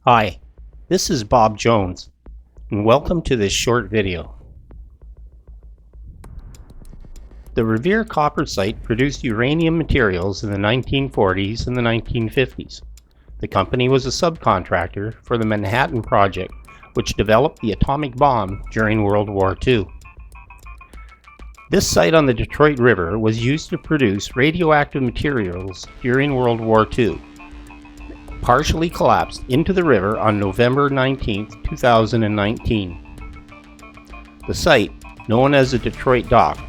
Hi, this is Bob Jones, and welcome to this short video. The Revere Copper Site produced uranium materials in the 1940s and the 1950s. The company was a subcontractor for the Manhattan Project, which developed the atomic bomb during World War II. This site on the Detroit River was used to produce radioactive materials during World War II. Partially collapsed into the river on November 19, 2019. The site, known as the Detroit Dock,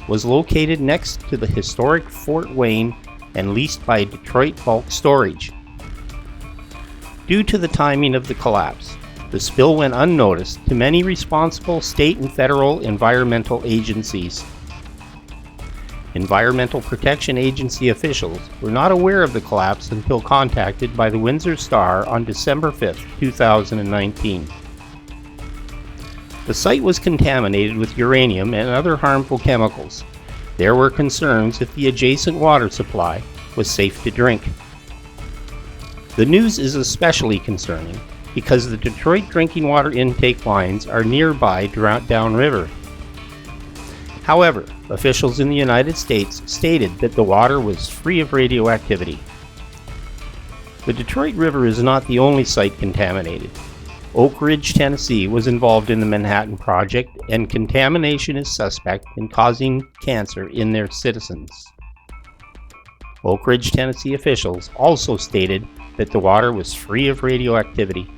was located next to the historic Fort Wayne and leased by Detroit Bulk Storage. Due to the timing of the collapse, the spill went unnoticed to many responsible state and federal environmental agencies. Environmental Protection Agency officials were not aware of the collapse until contacted by the Windsor Star on December 5, 2019. The site was contaminated with uranium and other harmful chemicals. There were concerns if the adjacent water supply was safe to drink. The news is especially concerning because the Detroit drinking water intake lines are nearby downriver. However, officials in the United States stated that the water was free of radioactivity. The Detroit River is not the only site contaminated. Oak Ridge, Tennessee was involved in the Manhattan Project, and contamination is suspect in causing cancer in their citizens. Oak Ridge, Tennessee officials also stated that the water was free of radioactivity.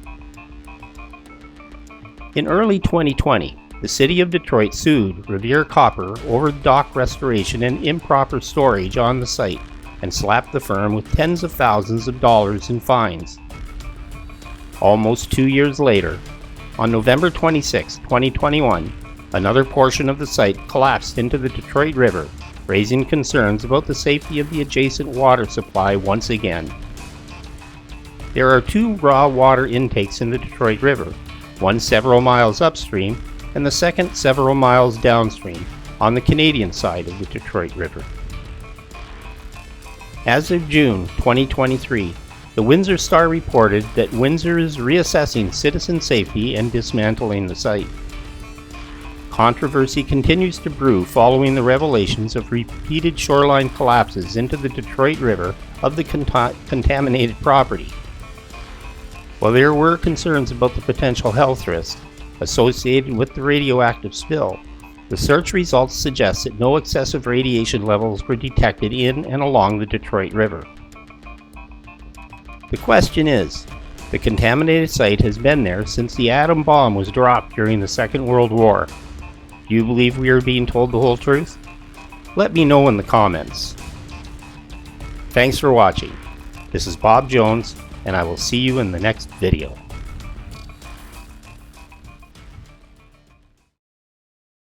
In early 2020, the city of Detroit sued Revere Copper over dock restoration and improper storage on the site and slapped the firm with tens of thousands of dollars in fines. Almost 2 years later, on November 26, 2021, another portion of the site collapsed into the Detroit River, raising concerns about the safety of the adjacent water supply once again. There are two raw water intakes in the Detroit River, one several miles upstream and the second several miles downstream on the Canadian side of the Detroit River. As of June 2023, the Windsor Star reported that Windsor is reassessing citizen safety and dismantling the site. Controversy continues to brew following the revelations of repeated shoreline collapses into the Detroit River of the contaminated property. While there were concerns about the potential health risks associated with the radioactive spill, the search results suggest that no excessive radiation levels were detected in and along the Detroit River. The question is, the contaminated site has been there since the atom bomb was dropped during the Second World War. Do you believe we are being told the whole truth? Let me know in the comments. Thanks for watching. This is Bob Jones, and I will see you in the next video.